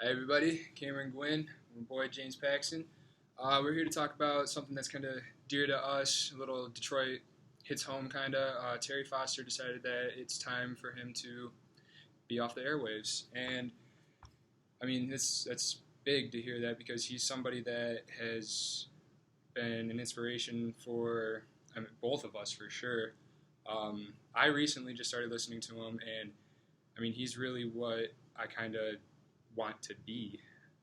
Hi everybody, Cameron Gwynn, my boy James Paxton. We're here to talk about something that's kind of dear to us, a little Detroit hits home kind of. Terry Foster decided that it's time for him to be off the airwaves, and I mean that's big to hear that because he's somebody that has been an inspiration for both of us for sure. I recently just started listening to him, and I mean he's really what I kind of want to be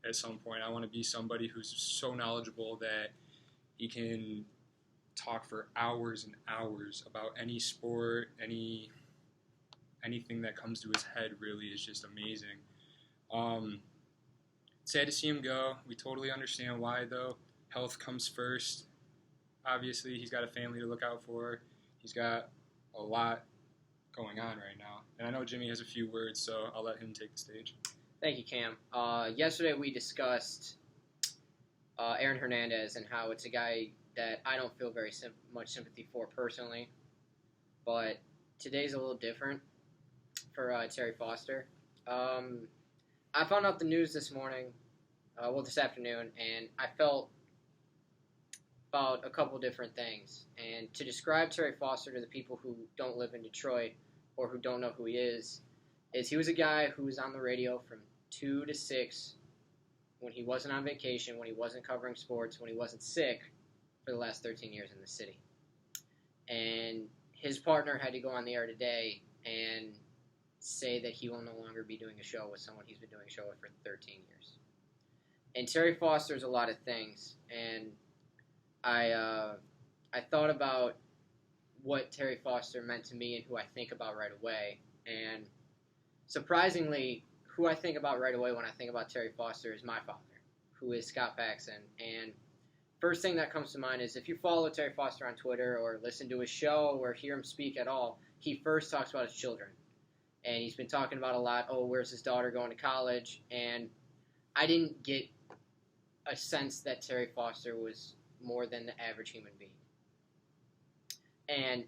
at some point. I want to be somebody who's so knowledgeable that he can talk for hours and hours about any sport, anything that comes to his head. Really is just amazing. Um, Sad to see him go. We totally understand why though. Health comes first. Obviously, he's got a family to look out for. He's got a lot going on right now, and I know Jimmy has a few words, so I'll let him take the stage. Thank you, Cam. Yesterday we discussed Aaron Hernandez and how it's a guy that I don't feel very much sympathy for personally. But today's a little different for Terry Foster. I found out the news this morning, this afternoon, and I felt about a couple different things. And to describe Terry Foster to the people who don't live in Detroit or who don't know who he is he was a guy who was on the radio from 2 to 6 when he wasn't on vacation, when he wasn't covering sports, when he wasn't sick for the last 13 years in the city. And his partner had to go on the air today and say that he will no longer be doing a show with someone he's been doing a show with for 13 years. And Terry Foster's a lot of things, and I thought about what Terry Foster meant to me and who I think about right away. And surprisingly, who I think about right away when I think about Terry Foster is my father, who is Scott Paxson. And first thing that comes to mind is if you follow Terry Foster on Twitter or listen to his show or hear him speak at all, he first talks about his children. And he's been talking about a lot, where's his daughter going to college? And I didn't get a sense that Terry Foster was more than the average human being. And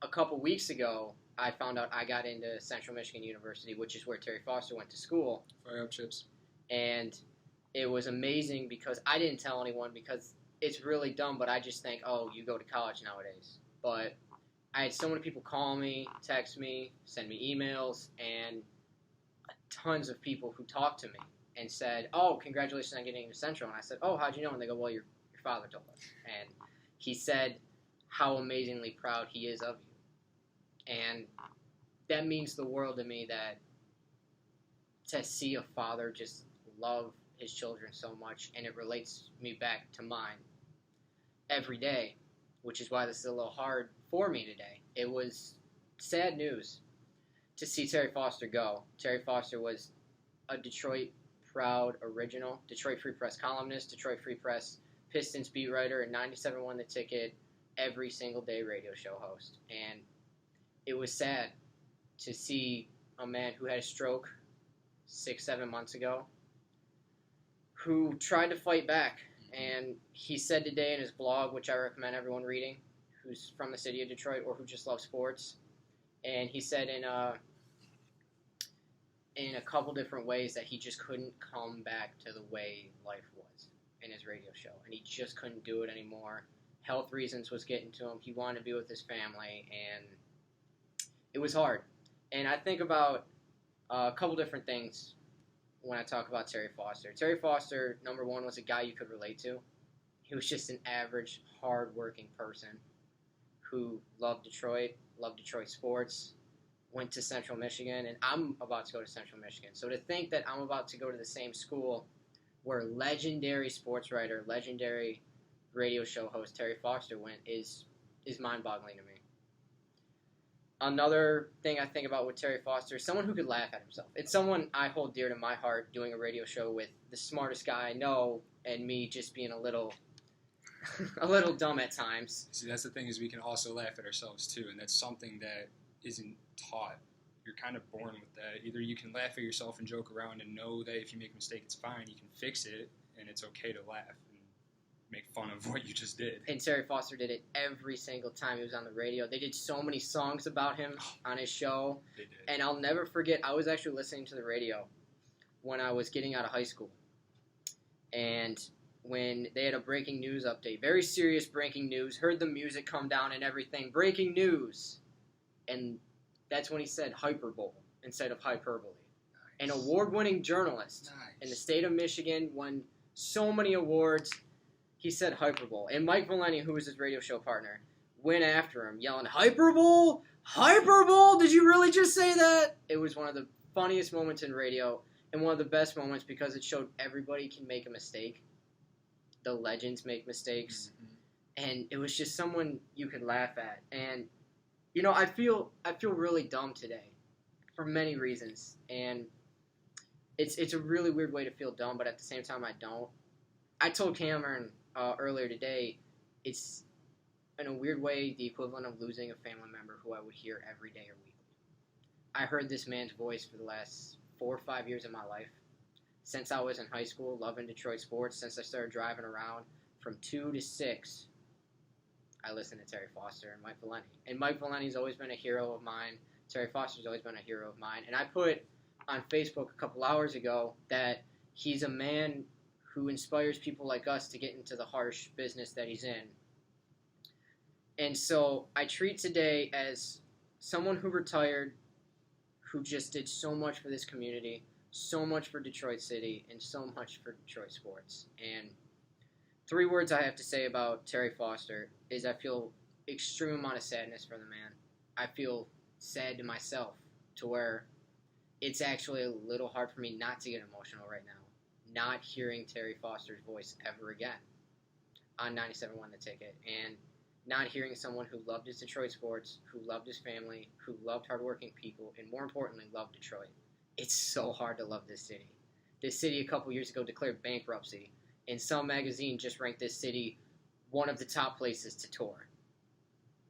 a couple weeks ago, I found out I got into Central Michigan University, which is where Terry Foster went to school. Fire up, Chips. And it was amazing because I didn't tell anyone because it's really dumb, but I just think, you go to college nowadays. But I had so many people call me, text me, send me emails, and tons of people who talked to me and said, congratulations on getting into Central. And I said, how'd you know? And they go, well, your father told us. And he said how amazingly proud he is of you. And that means the world to me, that to see a father just love his children so much, and it relates me back to mine every day, which is why this is a little hard for me today. It was sad news to see Terry Foster go. Terry Foster was a Detroit proud original, Detroit Free Press columnist, Detroit Free Press Pistons beat writer, and 97.1 The Ticket every single day radio show host. And it was sad to see a man who had a stroke 6-7 months ago, who tried to fight back. And he said today in his blog, which I recommend everyone reading, who's from the city of Detroit or who just loves sports, and he said in a couple different ways that he just couldn't come back to the way life was in his radio show, and he just couldn't do it anymore. Health reasons was getting to him. He wanted to be with his family, and it was hard. And I think about a couple different things when I talk about Terry Foster. Terry Foster, number one, was a guy you could relate to. He was just an average, hard-working person who loved Detroit sports, went to Central Michigan, and I'm about to go to Central Michigan. So to think that I'm about to go to the same school where legendary sports writer, legendary radio show host Terry Foster went is mind-boggling to me. Another thing I think about with Terry Foster is someone who could laugh at himself. It's someone I hold dear to my heart, doing a radio show with the smartest guy I know, and me just being a little dumb at times. See, that's the thing, is we can also laugh at ourselves too, and that's something that isn't taught. You're kind of born with that. Either you can laugh at yourself and joke around and know that if you make a mistake, it's fine. You can fix it, and it's okay to laugh and make fun of what you just did. And Terry Foster did it every single time he was on the radio. They did so many songs about him on his show. They did. And I'll never forget, I was actually listening to the radio when I was getting out of high school. And when they had a breaking news update, very serious breaking news, heard the music come down and everything, breaking news. And that's when he said hyperbole instead of hyperbole. An award-winning journalist in the state of Michigan, won so many awards, he said hyperbole. And Mike Valeni, who was his radio show partner, went after him, yelling, hyperbole? Hyperbole? Did you really just say that? It was one of the funniest moments in radio, and one of the best moments because it showed everybody can make a mistake. The legends make mistakes. Mm-hmm. And it was just someone you could laugh at. And, you know, I feel really dumb today for many reasons. And it's a really weird way to feel dumb, but at the same time I don't. I told Cameron earlier today, it's in a weird way the equivalent of losing a family member who I would hear every day or weekly. I heard this man's voice for the last 4 or 5 years of my life. Since I was in high school, loving Detroit sports, since I started driving around from 2 to 6, I listened to Terry Foster and Mike Valeni. And Mike Valeni's always been a hero of mine. Terry Foster's always been a hero of mine. And I put on Facebook a couple hours ago that he's a man who inspires people like us to get into the harsh business that he's in. And so I treat today as someone who retired, who just did so much for this community, so much for Detroit City, and so much for Detroit sports. And 3 words I have to say about Terry Foster is I feel extreme amount of sadness for the man. I feel sad to myself to where it's actually a little hard for me not to get emotional right now, not hearing Terry Foster's voice ever again on 97.1 The Ticket, and not hearing someone who loved his Detroit sports, who loved his family, who loved hardworking people, and more importantly, loved Detroit. It's so hard to love this city. This city a couple years ago declared bankruptcy, and some magazine just ranked this city one of the top places to tour.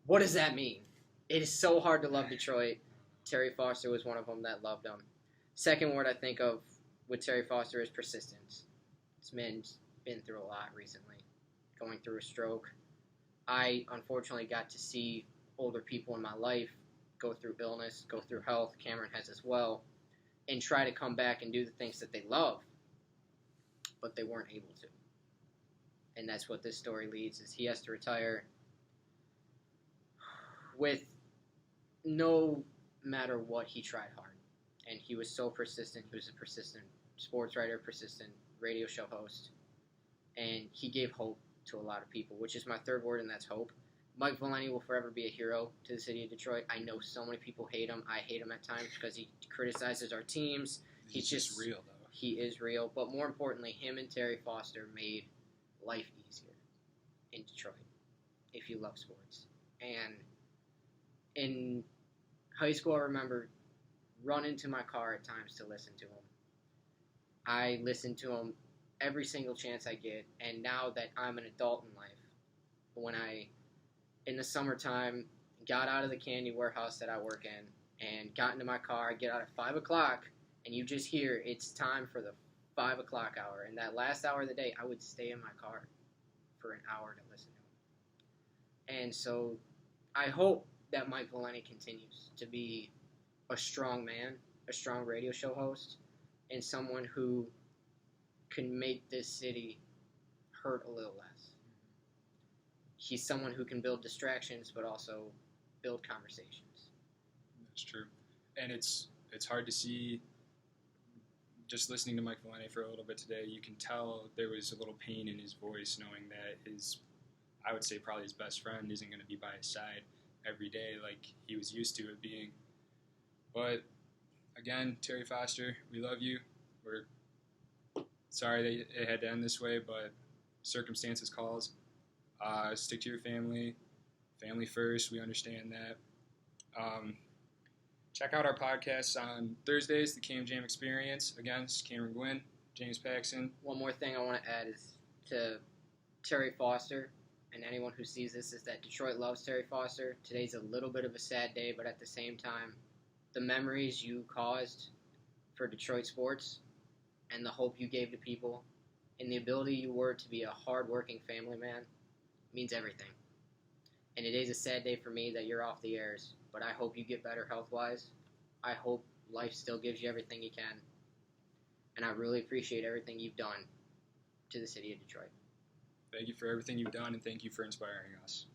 What does that mean? It is so hard to love Detroit. Terry Foster was one of them that loved them. Second word I think of with Terry Foster is persistence. This man's been through a lot recently, going through a stroke. I unfortunately got to see older people in my life go through illness, go through health, Cameron has as well, and try to come back and do the things that they love, but they weren't able to. And that's what this story leads, is he has to retire with no matter what, he tried hard. And he was so persistent. He was a persistent sports writer, persistent radio show host. And he gave hope to a lot of people, which is my 3rd word, and that's hope. Mike Valeni will forever be a hero to the city of Detroit. I know so many people hate him. I hate him at times because he criticizes our teams. He's just real, though. He is real. But more importantly, him and Terry Foster made life easier in Detroit, if you love sports. And in high school, I remember running to my car at times to listen to him. I listened to him every single chance I get, and now that I'm an adult in life, when I, in the summertime, got out of the candy warehouse that I work in, and got into my car, I get out at 5 o'clock, and you just hear, it's time for the 5 o'clock hour, and that last hour of the day, I would stay in my car for an hour to listen to him. And so, I hope that Mike Valeni continues to be a strong man, a strong radio show host, and someone who can make this city hurt a little less. He's someone who can build distractions, but also build conversations. That's true. And it's hard to see, just listening to Mike Valeni for a little bit today, you can tell there was a little pain in his voice, knowing that I would say probably his best friend isn't going to be by his side every day like he was used to it being. But again, Terry Foster, we love you. We're sorry that it had to end this way, but circumstances calls. Stick to your family. Family first. We understand that. Check out our podcasts on Thursdays, the Cam Jam Experience. Again, it's Cameron Gwynn, James Paxson. One more thing I want to add is to Terry Foster, and anyone who sees this, is that Detroit loves Terry Foster. Today's a little bit of a sad day, but at the same time, the memories you caused for Detroit sports and the hope you gave to people and the ability you were to be a hard-working family man means everything. And it is a sad day for me that you're off the airs, but I hope you get better health-wise. I hope life still gives you everything you can. and I really appreciate everything you've done to the city of Detroit. Thank you for everything you've done, and thank you for inspiring us.